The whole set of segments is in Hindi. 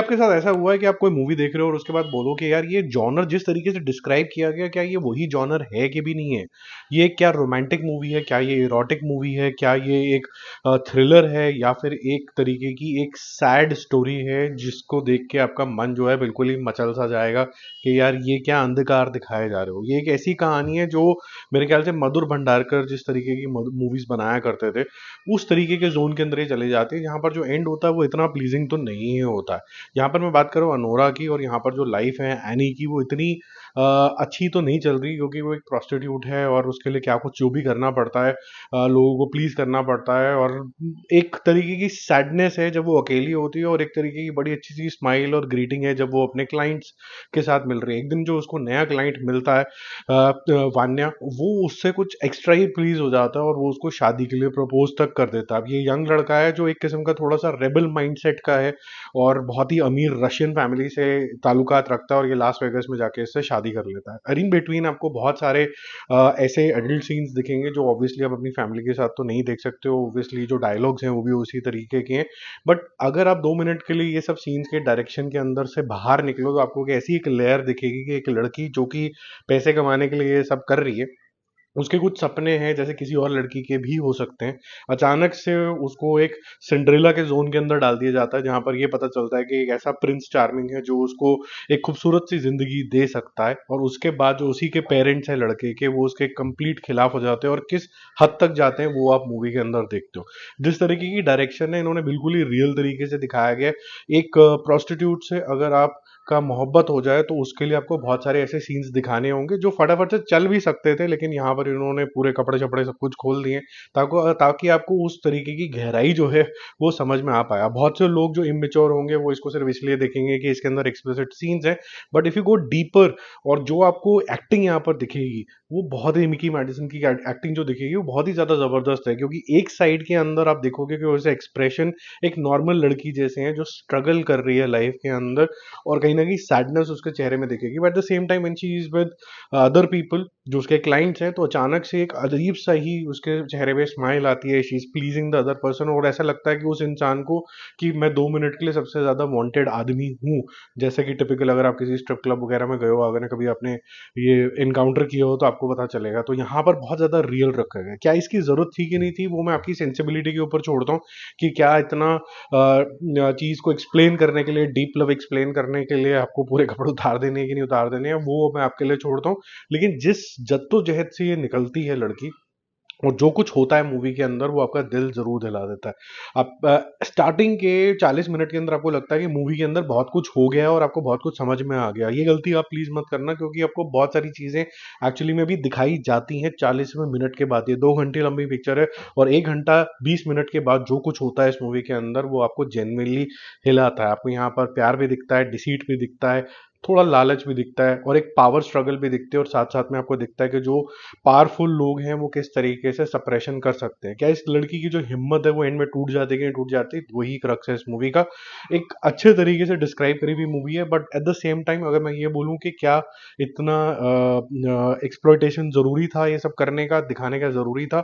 आपके साथ ऐसा हुआ है कि आप कोई मूवी देख रहे हो और उसके बाद बोलो कि यार ये जॉनर जिस तरीके से डिस्क्राइब किया गया, क्या ये वही जॉनर है कि भी नहीं है? ये क्या रोमांटिक मूवी है, क्या ये इरोटिक मूवी है, क्या ये एक थ्रिलर है, या फिर एक तरीके की एक सैड स्टोरी है जिसको देख के आपका मन जो है बिल्कुल ही मचल सा जाएगा कि यार ये क्या अंधकार दिखाए जा रहे हो? ये एक ऐसी कहानी है जो मेरे ख्याल से मधुर भंडारकर जिस तरीके की मूवीज बनाया करते थे, उस तरीके के जोन के अंदर ये चले जाते हैं, जहाँ पर जो एंड होता है वो इतना प्लीजिंग तो नहीं होता है। यहाँ पर मैं बात करूँ अनोरा की, और यहाँ पर जो लाइफ है एनी की, वो इतनी अच्छी तो नहीं चल रही, क्योंकि वो एक प्रोस्टिट्यूट है और उसके लिए क्या कुछ जो भी करना पड़ता है, लोगों को प्लीज करना पड़ता है, और एक तरीके की सैडनेस है जब वो अकेली होती है, और एक तरीके की बड़ी अच्छी सी स्माइल और ग्रीटिंग है जब वो अपने क्लाइंट्स के साथ मिल रही है। एक दिन जो उसको नया क्लाइंट मिलता है, वान्या, वो उससे कुछ एक्स्ट्रा ही प्लीज हो जाता है और वो उसको शादी के लिए प्रपोज तक कर देता है। अब ये यंग लड़का है जो एक किस्म का थोड़ा सा रेबल माइंडसेट का है और बहुत ही अमीर रशियन फैमिली से ताल्लुकात रखता है, और ये लास वेगस में जाके इससे शादी कर लेता है। इन बिटवीन आपको बहुत सारे ऐसे एडल्ट सीन्स दिखेंगे जो ऑब्वियसली आप अपनी फैमिली के साथ तो नहीं देख सकते हो। ऑब्वियसली जो डायलॉग्स हैं वो भी उसी तरीके के हैं, बट अगर आप 2 मिनट के लिए ये सब सीन्स के डायरेक्शन के अंदर से बाहर निकलो तो आपको एक ऐसी एक लेयर दिखेगी कि एक लड़की जो कि पैसे कमाने के लिए ये सब कर रही है, उसके कुछ सपने हैं जैसे किसी और लड़की के भी हो सकते हैं, अचानक से उसको एक सिंड्रेला के जोन के अंदर डाल दिया जाता है, जहां पर ये पता चलता है कि एक ऐसा प्रिंस चार्मिंग है जो उसको एक खूबसूरत सी जिंदगी दे सकता है, और उसके बाद जो उसी के पेरेंट्स हैं लड़के के, वो उसके कंप्लीट खिलाफ हो जाते हैं, और किस हद तक जाते हैं वो आप मूवी के अंदर देखते हो। जिस तरीके की डायरेक्शन है इन्होंने बिल्कुल ही रियल तरीके से दिखाया गया है। एक प्रोस्टिट्यूट से अगर आप का मोहब्बत हो जाए तो उसके लिए आपको बहुत सारे ऐसे सीन्स दिखाने होंगे जो फटाफट से चल भी सकते थे, लेकिन यहाँ पर इन्होंने पूरे कपड़े शपड़े सब कुछ खोल दिए ताकि आपको उस तरीके की गहराई जो है वो समझ में आ पाया। बहुत से लोग जो इमेच्योर होंगे वो इसको सिर्फ इसलिए देखेंगे कि इसके अंदर एक्सप्लिसिट सीन्स हैं, but if you go deeper, और जो आपको एक्टिंग यहाँ पर दिखेगी वो बहुत ही, मिकी मेडिसन की एक्टिंग जो दिखेगी वो बहुत ही ज्यादा जबरदस्त है, क्योंकि एक साइड के अंदर आप देखोगे कि वैसे एक्सप्रेशन एक नॉर्मल लड़की जैसे हैं जो स्ट्रगल कर रही है लाइफ के अंदर, और कहीं ना कहीं सैडनेस उसके चेहरे में दिखेगी, but at the same time when she is with other people जो उसके क्लाइंट्स हैं, तो अचानक से एक अजीब सा ही उसके चेहरे पे स्माइल आती है, she is pleasing the other person, और ऐसा लगता है कि उस इंसान को कि मैं 2 मिनट के लिए सबसे ज्यादा वांटेड आदमी हूँ। जैसे कि टिपिकल अगर आप किसी स्ट्रिप क्लब वगैरह में गए हो, अगर कभी आपने ये इनकाउंटर किया हो तो आपको पता चलेगा। तो यहाँ पर बहुत ज्यादा रियल रखा गया। क्या इसकी जरूरत थी कि नहीं थी, वो मैं आपकी सेंसिबिलिटी के ऊपर छोड़ता हूँ कि क्या इतना चीज को एक्सप्लेन करने के लिए, डीप लव एक्सप्लेन करने के लिए आपको पूरे कपड़े उतार देने हैं कि नहीं उतार देने हैं, वो मैं आपके लिए छोड़ता हूँ। लेकिन जिस जद्दोजहद से ये निकलती है लड़की, और जो कुछ होता है मूवी के अंदर, वो आपका दिल जरूर दिला देता है। अब स्टार्टिंग के 40 मिनट के अंदर आपको लगता है कि मूवी के अंदर बहुत कुछ हो गया है और आपको बहुत कुछ समझ में आ गया। ये गलती आप प्लीज मत करना, क्योंकि आपको बहुत सारी चीजें एक्चुअली में भी दिखाई जाती हैं 40वें मिनट के बाद। ये 2 घंटे लंबी पिक्चर है, और 1 घंटा 20 मिनट के बाद जो कुछ होता है इस मूवी के अंदर वो आपको जेन्युइनली हिलाता है। आपको यहाँ पर प्यार भी दिखता है, डिसीट भी दिखता है, थोड़ा लालच भी दिखता है, और एक पावर स्ट्रगल भी दिखती है, और साथ साथ में आपको दिखता है कि जो पावरफुल लोग हैं वो किस तरीके से सप्रेशन कर सकते हैं। क्या इस लड़की की जो हिम्मत है वो एंड में टूट जाती है कि नहीं टूट जाती, वही क्रक्स है इस मूवी का। एक अच्छे तरीके से डिस्क्राइब करी हुई मूवी है, but at the same time अगर मैं ये बोलूं कि क्या इतना एक्सप्लॉयटेशन जरूरी था, ये सब करने का, दिखाने का जरूरी था,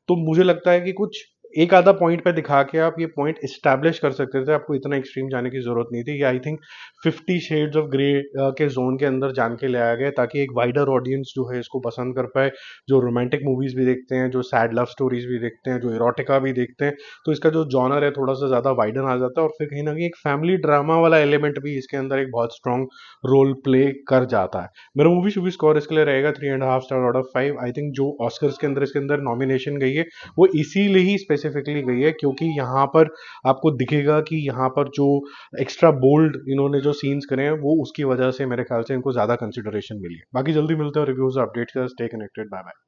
तो मुझे लगता है कि कुछ एक आधा पॉइंट पे दिखा के आप ये पॉइंट इस्टेब्लिश कर सकते थे। आपको इतना एक्सट्रीम जाने की जरूरत नहीं थी। I think 50 shades of grey के जोन के अंदर जान के ले आया गया ताकि एक वाइडर ऑडियंस जो है इसको पसंद कर पाए, जो रोमांटिक मूवीज भी देखते हैं, जो सैड लव स्टोरीज भी देखते हैं, जो इरोटिका भी देखते हैं। तो इसका जो जॉनर है थोड़ा सा ज्यादा वाइडन आ जाता है, और फिर कहीं ना कहीं एक फैमिली ड्रामा वाला एलिमेंट भी इसके अंदर एक बहुत स्ट्रॉन्ग रोल प्ले कर जाता है। मेरा मूवी शूवी स्कोर इसके लिए रहेगा 3.5 star out of 5। I think जो ऑस्कर्स के अंदर इसके अंदर नॉमिनेशन गई है वो इसीलिए ही स्पेसिफिकली गई है, क्योंकि यहाँ पर आपको दिखेगा कि यहाँ पर जो एक्स्ट्रा बोल्ड इन्होंने जो सीन्स करे हैं वो उसकी वजह से मेरे ख्याल से इनको ज्यादा कंसिडरेशन मिली है। बाकी जल्दी मिलते हैं रिव्यूज अपडेट्स के साथ। Stay connected, bye bye.